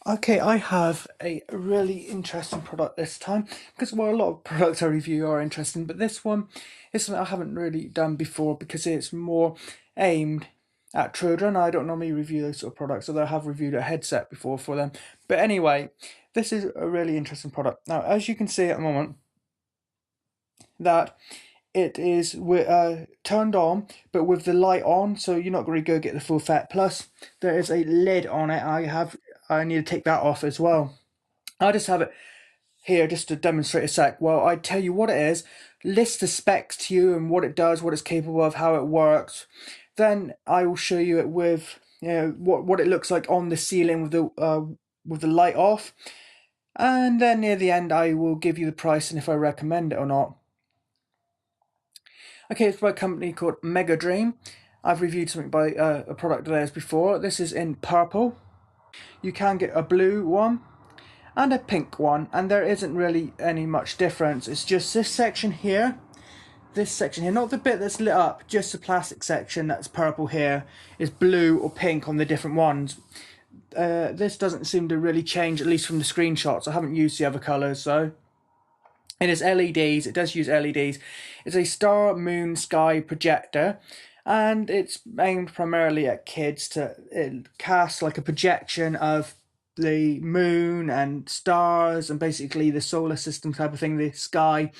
Okay, I have a really interesting product this time because, well, a lot of products I review are interesting, but this one is something I haven't really done before because it's more aimed at children. I don't normally review those sort of products, although I have reviewed a headset before for them. But anyway, this is a really interesting product. Now, as you can see at the moment, that it is turned on, but with the light on, so you're not going to go get the full effect. Plus, there is a lid on it. I need to take that off as well. I just have it here just to demonstrate a sec. Well, I tell you what it is, list the specs to you and what it does, what it's capable of, how it works. Then I will show you it with what it looks like on the ceiling with the light off. And then near the end, I will give you the price and if I recommend it or not. Okay, it's by a company called MegaDream. I've reviewed something by a product of theirs before. This is in purple. You can get a blue one and a pink one, and there isn't really any much difference. It's just this section here, not the bit that's lit up, just the plastic section that's purple here is blue or pink on the different ones. This doesn't seem to really change, at least from the screenshots. I haven't used the other colours, so it is LEDs. It does use LEDs. It's a star, moon, sky projector, and it's aimed primarily at kids. It casts like a projection of the moon and stars and basically the solar system type of thing, the sky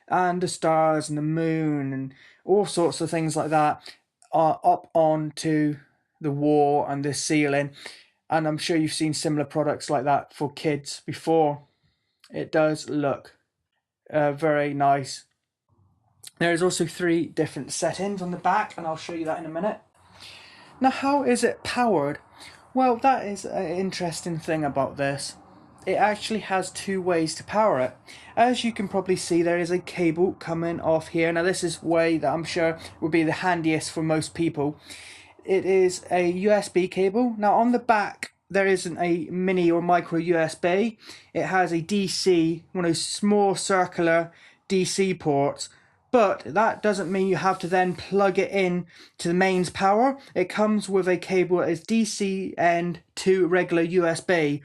and the stars and the moon and all sorts of things like that are up onto the wall and the ceiling. And I'm sure you've seen similar products like that for kids before. It does look very nice. There is also 3 different settings on the back, and I'll show you that in a minute. Now, how is it powered? Well, that is an interesting thing about this. It actually has 2 ways to power it. As you can probably see, there is a cable coming off here. Now, this is way that I'm sure would be the handiest for most people. It is a USB cable. Now, on the back, there isn't a mini or micro USB. It has a DC, one of those small circular DC ports, but that doesn't mean you have to then plug it in to the mains power. It comes with a cable that is DC and to regular USB.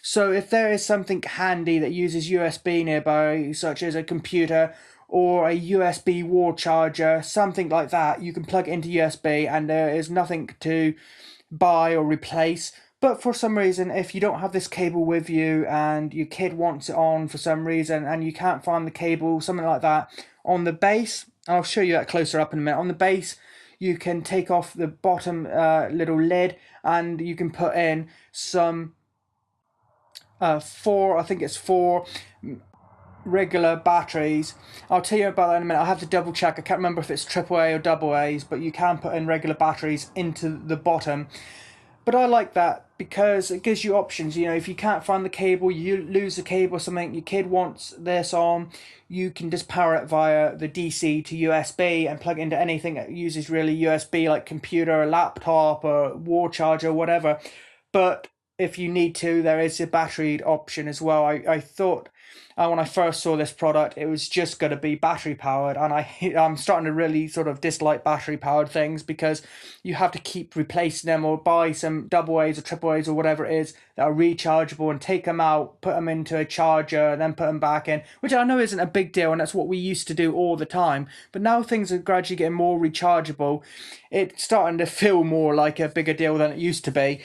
So if there is something handy that uses USB nearby, such as a computer or a USB wall charger, something like that, you can plug it into USB and there is nothing to buy or replace. But for some reason, if you don't have this cable with you and your kid wants it on for some reason and you can't find the cable, something like that, on the base, I'll show you that closer up in a minute, on the base you can take off the bottom little lid and you can put in some I think it's 4 regular batteries. I'll tell you about that in a minute. I'll have to double check. I can't remember if it's AAA or double A's, but you can put in regular batteries into the bottom. But I like that because it gives you options. You know, if you can't find the cable, you lose the cable or something, your kid wants this on, you can just power it via the DC to USB and plug it into anything that uses really USB, like computer, laptop, or wall charger, whatever. But if you need to, there is a battery option as well. I thought when I first saw this product, it was just going to be battery powered, and I'm starting to really sort of dislike battery powered things because you have to keep replacing them or buy some double A's or triple A's or whatever it is that are rechargeable and take them out, put them into a charger, and then put them back in, which I know isn't a big deal, and that's what we used to do all the time. But now things are gradually getting more rechargeable. It's starting to feel more like a bigger deal than it used to be.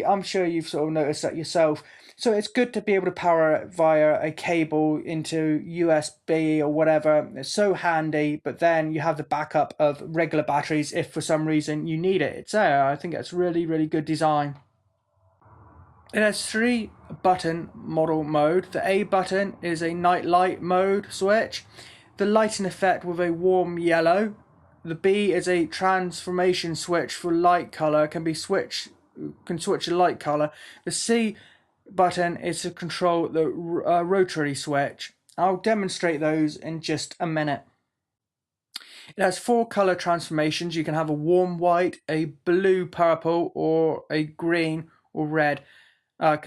I'm sure you've sort of noticed that yourself. So it's good to be able to power it via a cable into USB or whatever. It's so handy, but then you have the backup of regular batteries if for some reason you need it. It's there. I think it's really, really good design. It has 3 button model mode. The A button is a night light mode switch. The lighting effect with a warm yellow. The B is a transformation switch for light color. Can switch a light color. The C button is to control the rotary switch. I'll demonstrate those in just a minute. It has 4 color transformations. You can have a warm white, a blue purple, or a green or red. You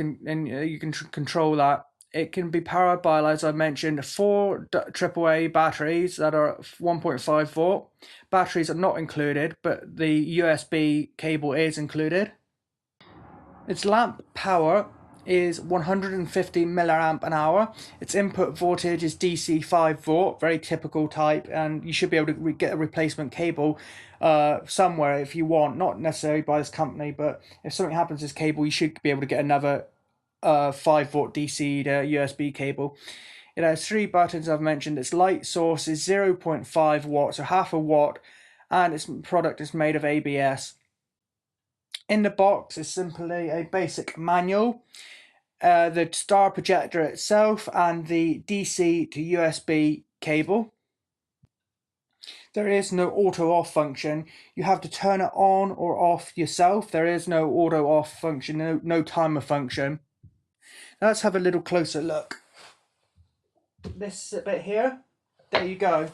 can control that. It can be powered by, as I mentioned, 4 AAA batteries that are 1.5 volt. Batteries are not included, but the USB cable is included. Its lamp power is 150 milliamp an hour. Its input voltage is DC 5 volt, very typical type, and you should be able to get a replacement cable somewhere if you want, not necessarily by this company, but if something happens to this cable, you should be able to get another 5 volt DC to USB cable. It has 3 buttons I've mentioned. Its light source is 0.5 watts, so half a watt, and its product is made of ABS. In the box is simply a basic manual, the star projector itself, and the DC to USB cable. There is no auto off function. You have to turn it on or off yourself. There is no auto off function, no timer function. Now let's have a little closer look. This bit here, there you go.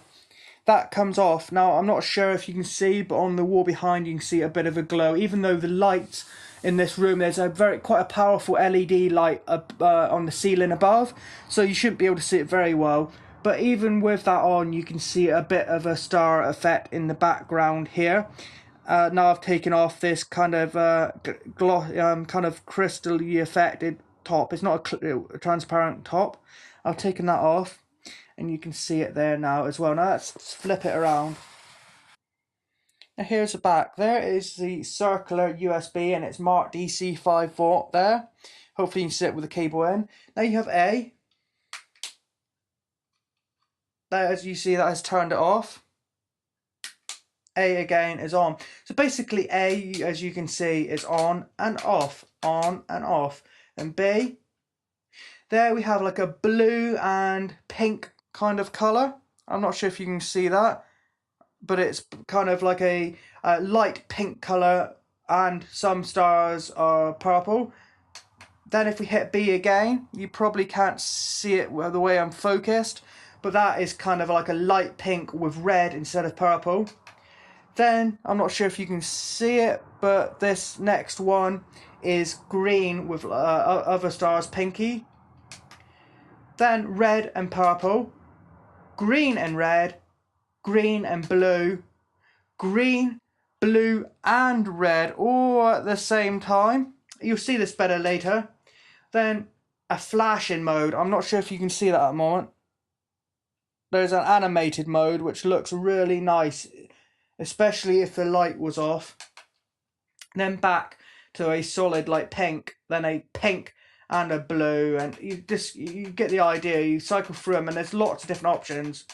That comes off. Now I'm not sure if you can see, but on the wall behind you can see a bit of a glow. Even though the lights in this room, there's quite a powerful LED light on the ceiling above, so you shouldn't be able to see it very well. But even with that on, you can see a bit of a star effect in the background here. Now I've taken off this kind of kind of crystal-y affected top. It's not a transparent top. I've taken that off, and you can see it there now as well. Now let's flip it around. Now here's the back. There is the circular USB, and it's marked DC 5 volt there. Hopefully you can see it with the cable in. Now you have A. There, as you see, that has turned it off. A again is on. So basically A, as you can see, is on and off, on and off. And B, there we have like a blue and pink kind of colour. I'm not sure if you can see that, but it's kind of like a light pink colour, and some stars are purple. Then if we hit B again, you probably can't see it the way I'm focused, but that is kind of like a light pink with red instead of purple. Then, I'm not sure if you can see it, but this next one is green with other stars pinky. Then red and purple, green and red, green and blue, green, blue and red all at the same time. You'll see this better later. Then a flashing mode. I'm not sure if you can see that at the moment. There's an animated mode which looks really nice, especially if the light was off. Then back to a solid like pink, then a pink and a blue, and you get the idea. You cycle through them, and there's lots of different options.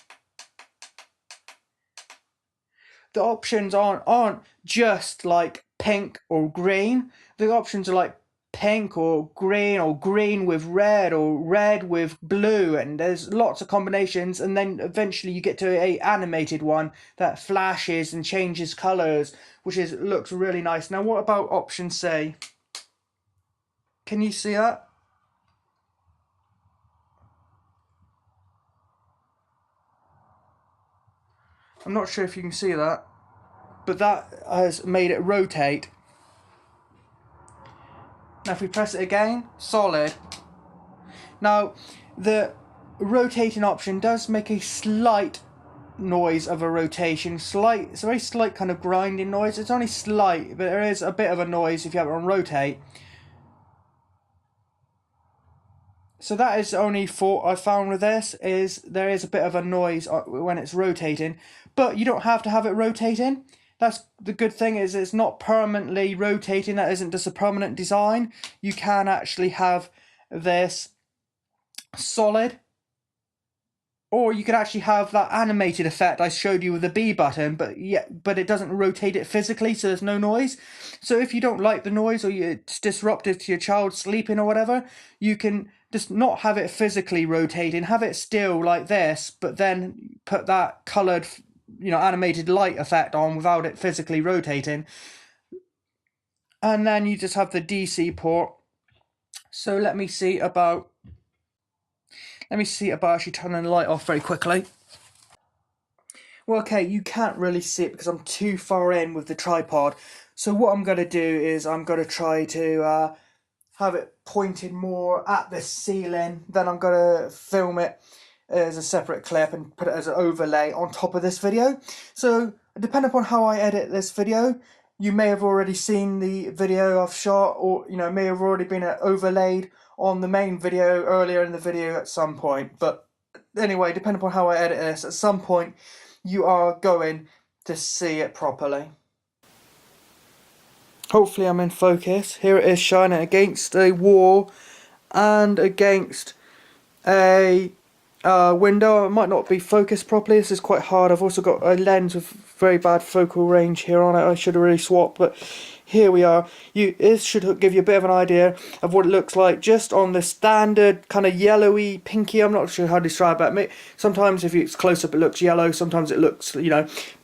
The options aren't just like pink or green. The options are like pink or green with red, or red with blue, and there's lots of combinations. And then eventually you get to a animated one that flashes and changes colors, which looks really nice. Now what about option C? Can you see that? I'm not sure if you can see that, but that has made it rotate. Now if we press it again, solid. Now the rotating option does make a slight noise of a rotation. It's a very slight kind of grinding noise. It's only slight, but there is a bit of a noise if you have it on rotate. So that is the only fault I found with this, is there is a bit of a noise when it's rotating, but you don't have to have it rotating. That's the good thing, is it's not permanently rotating. That isn't just a permanent design. You can actually have this solid, or you could actually have that animated effect I showed you with the B button, but it doesn't rotate it physically, so there's no noise. So if you don't like the noise, or it's disruptive to your child sleeping or whatever, you can just not have it physically rotating, have it still like this, but then put that coloured, animated light effect on without it physically rotating. And then you just have the DC port. So let me see about actually turning the light off very quickly. Well, okay, you can't really see it because I'm too far in with the tripod. So what I'm going to do is I'm going to try to have it pointed more at the ceiling. Then I'm going to film it as a separate clip and put it as an overlay on top of this video. So depending upon how I edit this video, you may have already seen the video I've shot, or may have already been overlaid on the main video earlier in the video at some point. But anyway, depending upon how I edit this, at some point you are going to see it properly. Hopefully I'm in focus. Here it is shining against a wall and against a window. It might not be focused properly. This is quite hard. I've also got a lens with very bad focal range here on it. I should have really swapped, but here we are. This should give you a bit of an idea of what it looks like just on the standard kind of yellowy, pinky. I'm not sure how to describe it. Sometimes if it's close up it looks yellow, sometimes it looks,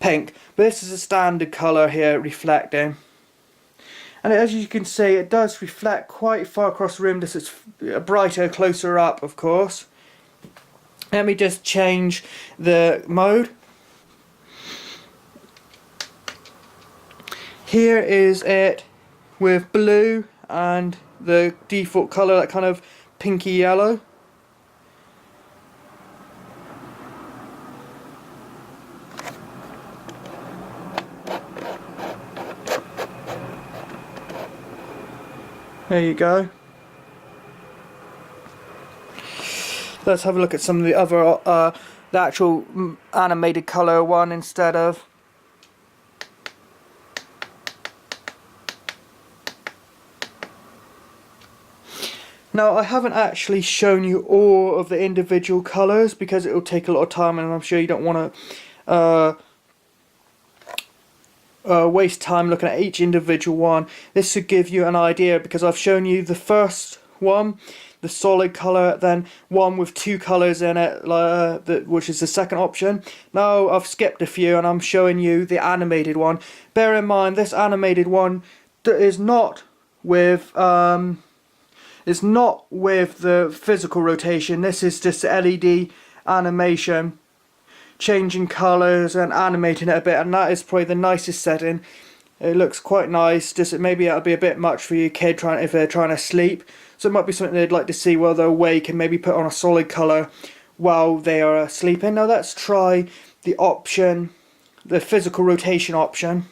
pink. But this is a standard colour here reflecting. And as you can see, it does reflect quite far across the room. This is brighter, closer up, of course. Let me just change the mode. Here is it with blue and the default colour, that kind of pinky yellow. There you go. Let's have a look at some of the other, the actual animated colour one instead of. Now I haven't actually shown you all of the individual colours because it will take a lot of time, and I'm sure you don't want to waste time looking at each individual one. This should give you an idea because I've shown you the first one, the solid colour, then one with two colours in it, which is the second option. Now I've skipped a few and I'm showing you the animated one. Bear in mind this animated one is not with the physical rotation. This is just LED animation, changing colours and animating it a bit, and that is probably the nicest setting. It looks quite nice. Just maybe it'll be a bit much for your kid if they're trying to sleep. So it might be something they'd like to see while they're awake, and maybe put on a solid colour while they are sleeping. Now let's try the option, the physical rotation option.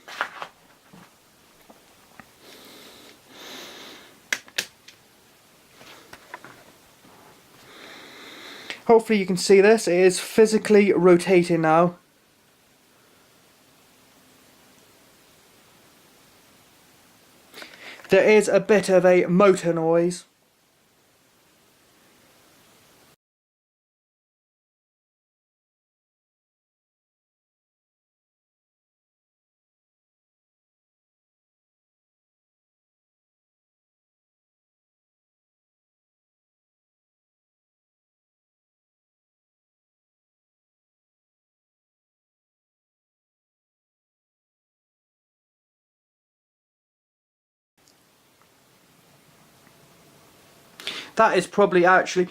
Hopefully you can see this. It is physically rotating now. There is a bit of a motor noise. That is probably actually,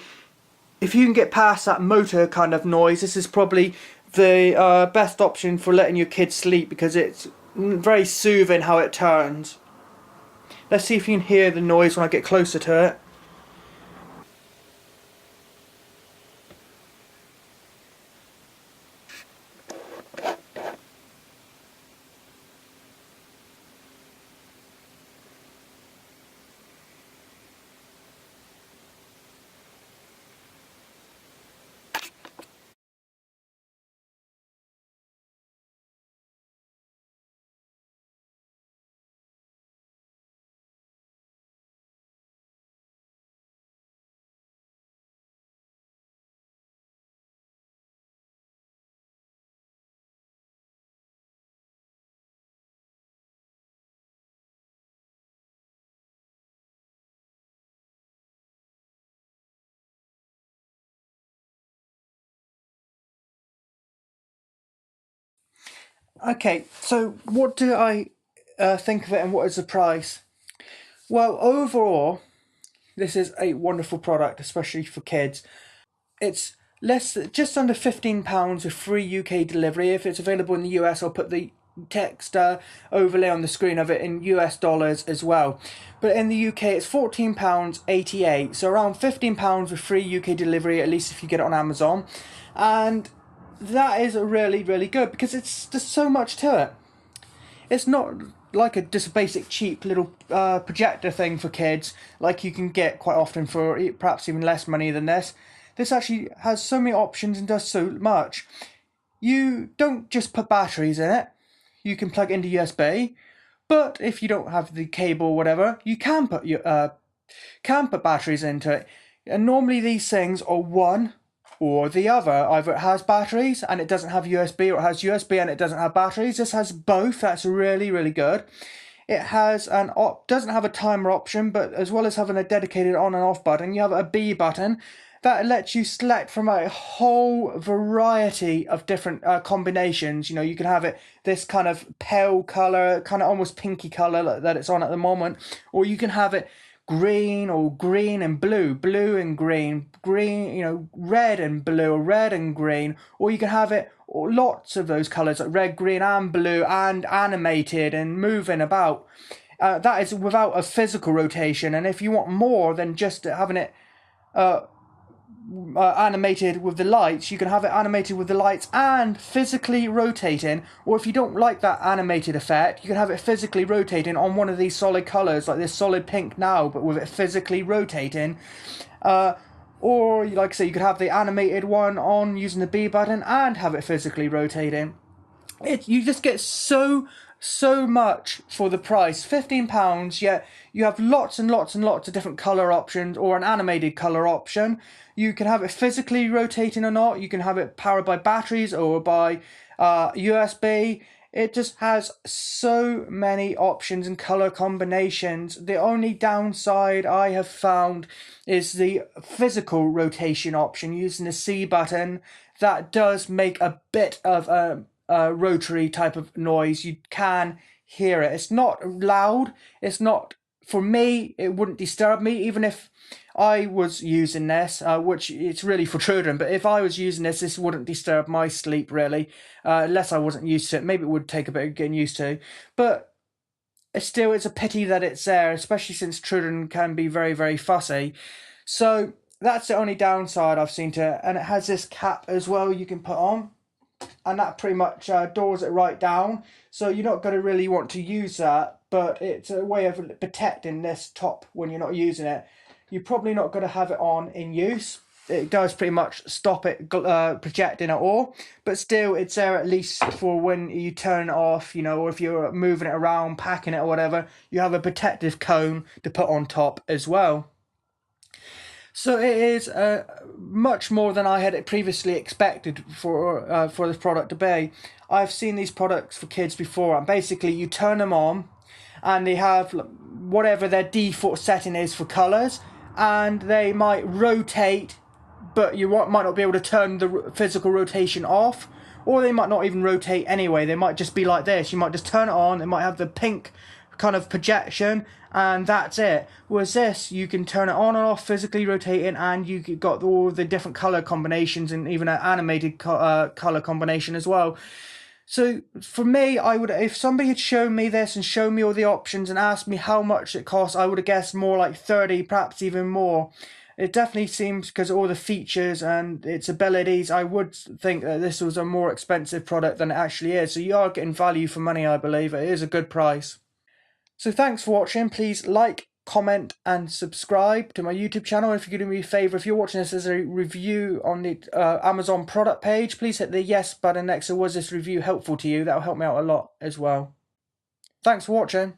if you can get past that motor kind of noise, this is probably the best option for letting your kids sleep, because it's very soothing how it turns. Let's see if you can hear the noise when I get closer to it. Okay, so what do I think of it, and what is the price? Well, overall, this is a wonderful product, especially for kids. It's just under £15 with free UK delivery. If it's available in the US, I'll put the text overlay on the screen of it in US dollars as well. But in the UK, it's £14.88, so around £15 with free UK delivery, at least if you get it on Amazon. And that is really, really good because there's so much to it. it's not like just a basic cheap little projector thing for kids like you can get quite often for perhaps even less money than this. This actually has so many options and does so much. You don't just put batteries in it. You can plug into USB, but if you don't have the cable or whatever, you can put batteries into it. And normally these things are one or the other. Either it has batteries and it doesn't have USB, or it has USB and it doesn't have batteries. This has both. That's really, really good. It has doesn't have a timer option, but as well as having a dedicated on and off button, you have a B button that lets you select from a whole variety of different combinations. You know, you can have it this kind of pale color, kind of almost pinky color that it's on at the moment, or you can have it green, or green and blue, blue and green, green, you know, red and blue, or red and green, or you can have it lots of those colors like red, green and blue, and animated and moving about. That is without a physical rotation, and if you want more than just having it animated with the lights, you can have it animated with the lights and physically rotating. Or if you don't like that animated effect, you can have it physically rotating on one of these solid colors, like this solid pink now, but with it physically rotating. Or like I say, you could have the animated one on using the B button and have it physically rotating. You just get so much for the price, £15, yet you have lots and lots and lots of different colour options, or an animated colour option. You can have it physically rotating or not. You can have it powered by batteries or by USB. It just has so many options and colour combinations. The only downside I have found is the physical rotation option using the C button. That does make a bit of a rotary type of noise. You can hear it. It's not loud. It's not, for me, it wouldn't disturb me, even if I was using this, which it's really for children, but if I was using this wouldn't disturb my sleep really, unless I wasn't used to it. Maybe it would take a bit of getting used to, but it's a pity that it's there, especially since children can be very, very fussy. So that's the only downside I've seen to it. And it has this cap as well you can put on, and that pretty much doors it right down, so you're not going to really want to use that, but it's a way of protecting this top when you're not using it. You're probably not going to have it on in use. It does pretty much stop it projecting at all, but still it's there at least for when you turn it off, you know, or if you're moving it around, packing it or whatever, you have a protective cone to put on top as well. So it is much more than I had previously expected for this product to be. I've seen these products for kids before, and basically you turn them on and they have whatever their default setting is for colours, and they might rotate, but you might not be able to turn the physical rotation off, or they might not even rotate anyway. They might just be like this. You might just turn it on, it might have the pink kind of projection, and that's it. Whereas this, you can turn it on and off, physically rotating, and you got all the different colour combinations and even an animated colour combination as well. So for me, I would, if somebody had shown me this and shown me all the options and asked me how much it costs, I would have guessed more like 30, perhaps even more. It definitely seems, because of all the features and its abilities, I would think that this was a more expensive product than it actually is. So you are getting value for money, I believe. It is a good price. So thanks for watching. Please like, comment and subscribe to my YouTube channel. If you're doing me a favour, if you're watching this as a review on the Amazon product page, please hit the yes button next to was this review helpful to you. That'll help me out a lot as well. Thanks for watching.